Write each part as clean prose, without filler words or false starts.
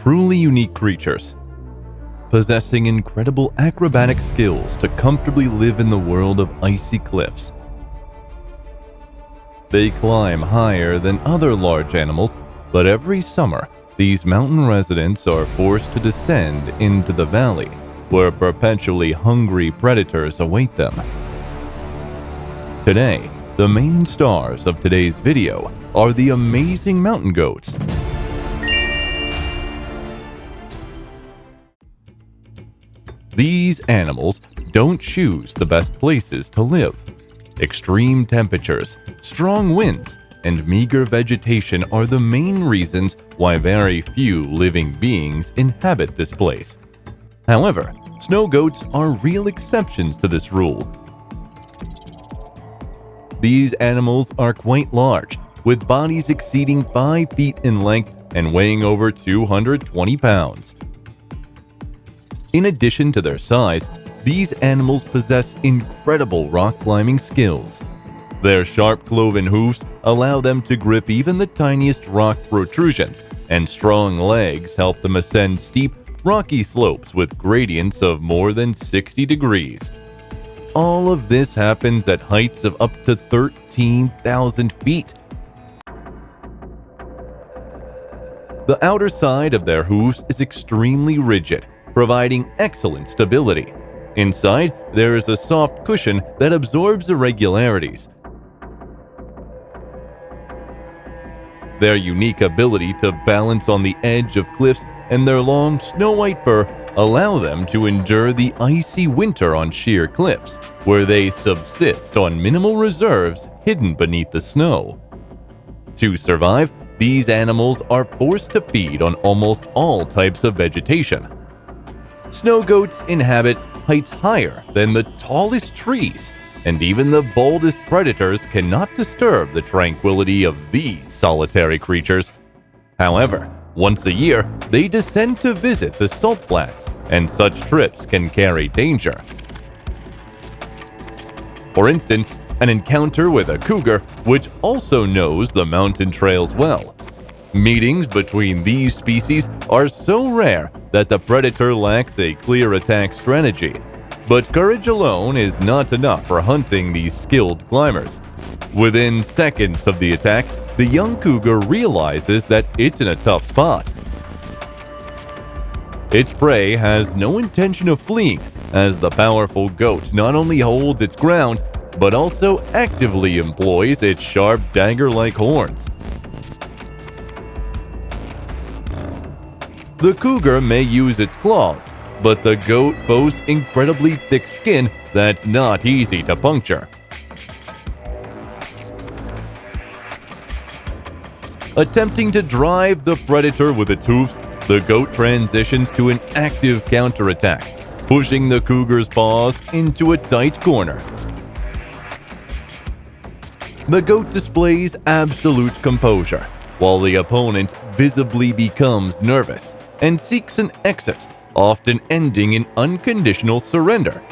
truly unique creatures, possessing incredible acrobatic skills to comfortably live in the world of icy cliffs. They climb higher than other large animals, but every summer, these mountain residents are forced to descend into the valley, where perpetually hungry predators await them. Today, the main stars of today's video are the amazing mountain goats. These animals don't choose the best places to live. Extreme temperatures, strong winds, and meager vegetation are the main reasons why very few living beings inhabit this place. However, snow goats are real exceptions to this rule. These animals are quite large, with bodies exceeding 5 feet in length and weighing over 220 pounds. In addition to their size, these animals possess incredible rock climbing skills. Their sharp cloven hoofs allow them to grip even the tiniest rock protrusions, and strong legs help them ascend steep, rocky slopes with gradients of more than 60 degrees. All of this happens at heights of up to 13,000 feet. The outer side of their hooves is extremely rigid, providing excellent stability. Inside, there is a soft cushion that absorbs irregularities. Their unique ability to balance on the edge of cliffs and their long snow-white fur allow them to endure the icy winter on sheer cliffs, where they subsist on minimal reserves hidden beneath the snow. To survive, these animals are forced to feed on almost all types of vegetation. Snow goats inhabit heights higher than the tallest trees, and even the boldest predators cannot disturb the tranquility of these solitary creatures. However, once a year, they descend to visit the salt flats, and such trips can carry danger. For instance, an encounter with a cougar, which also knows the mountain trails well. Meetings between these species are so rare that the predator lacks a clear attack strategy. But courage alone is not enough for hunting these skilled climbers. Within seconds of the attack, the young cougar realizes that it's in a tough spot. Its prey has no intention of fleeing, as the powerful goat not only holds its ground, but also actively employs its sharp dagger-like horns. The cougar may use its claws, but the goat boasts incredibly thick skin that's not easy to puncture. Attempting to drive the predator with its hoofs, the goat transitions to an active counterattack, pushing the cougar's paws into a tight corner. The goat displays absolute composure, while the opponent visibly becomes nervous and seeks an exit, often ending in unconditional surrender.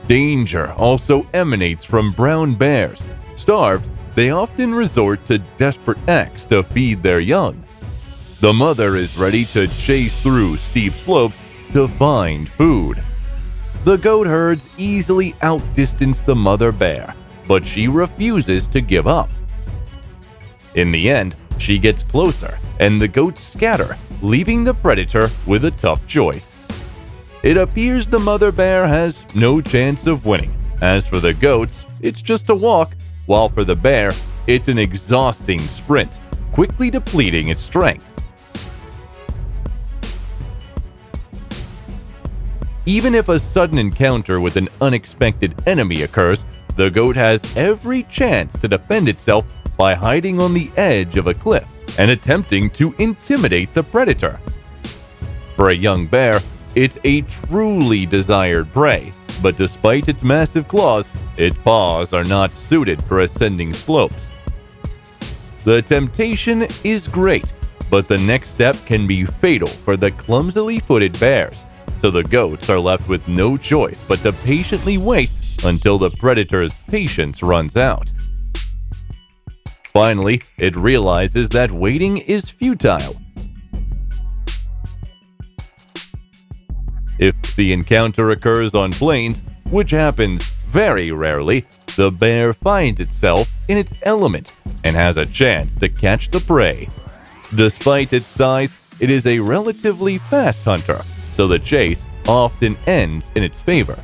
Danger also emanates from brown bears. Starved, they often resort to desperate acts to feed their young. The mother is ready to chase through steep slopes to find food. The goat herds easily outdistance the mother bear, but she refuses to give up. In the end, she gets closer, and the goats scatter, leaving the predator with a tough choice. It appears the mother bear has no chance of winning. As for the goats, it's just a walk, while for the bear, it's an exhausting sprint, quickly depleting its strength. Even if a sudden encounter with an unexpected enemy occurs, the goat has every chance to defend itself by hiding on the edge of a cliff and attempting to intimidate the predator. For a young bear, it's a truly desired prey, but despite its massive claws, its paws are not suited for ascending slopes. The temptation is great, but the next step can be fatal for the clumsily footed bears, so the goats are left with no choice but to patiently wait until the predator's patience runs out. Finally, it realizes that waiting is futile. If the encounter occurs on plains, which happens very rarely, the bear finds itself in its element and has a chance to catch the prey. Despite its size, it is a relatively fast hunter, so the chase often ends in its favor.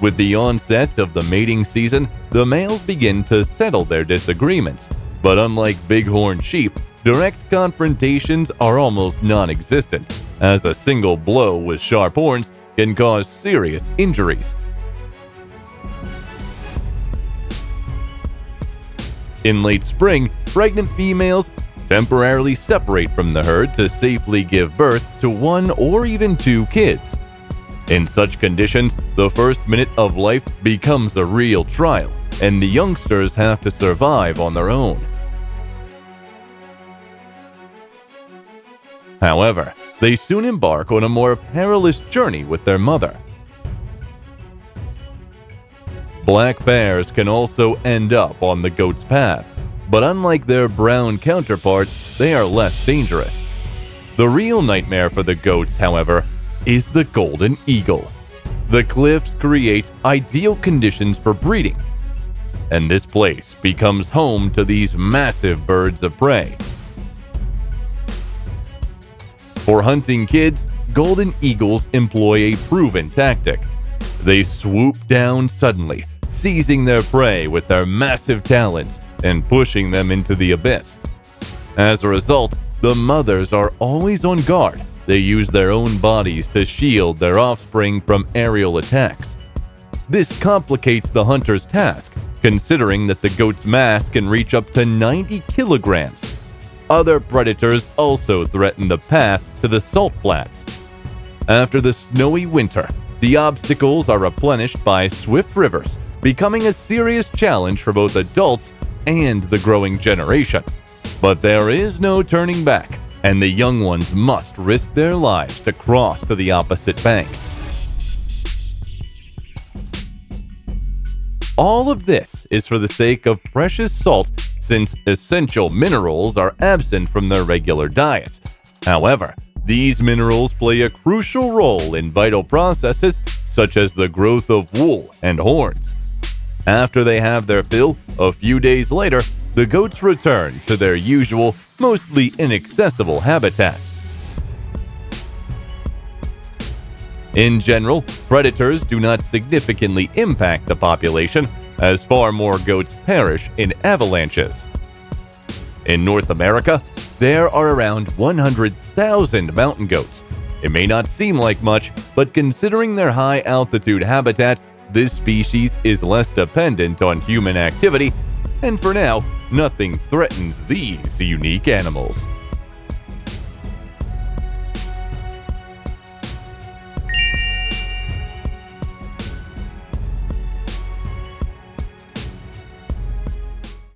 With the onset of the mating season, the males begin to settle their disagreements, but unlike bighorn sheep, direct confrontations are almost non-existent, as a single blow with sharp horns can cause serious injuries. In late spring, pregnant females temporarily separate from the herd to safely give birth to 1 or even 2 kids. In such conditions, the first minute of life becomes a real trial, and the youngsters have to survive on their own. However, they soon embark on a more perilous journey with their mother. Black bears can also end up on the goat's path, but unlike their brown counterparts, they are less dangerous. The real nightmare for the goats, however, is the golden eagle. The cliffs create ideal conditions for breeding, and this place becomes home to these massive birds of prey. For hunting kids, golden eagles employ a proven tactic. They swoop down suddenly, seizing their prey with their massive talons and pushing them into the abyss. As a result, the mothers are always on guard. They use their own bodies to shield their offspring from aerial attacks. This complicates the hunter's task, considering that the goat's mass can reach up to 90 kilograms. Other predators also threaten the path to the salt flats. After the snowy winter, the obstacles are replenished by swift rivers, becoming a serious challenge for both adults and the growing generation. But there is no turning back, and the young ones must risk their lives to cross to the opposite bank. All of this is for the sake of precious salt, since essential minerals are absent from their regular diet. However, these minerals play a crucial role in vital processes such as the growth of wool and horns. After they have their fill, a few days later, the goats return to their usual, mostly inaccessible habitat. In general, predators do not significantly impact the population, as far more goats perish in avalanches. In North America, there are around 100,000 mountain goats. It may not seem like much, but considering their high-altitude habitat, this species is less dependent on human activity, and for now, nothing threatens these unique animals.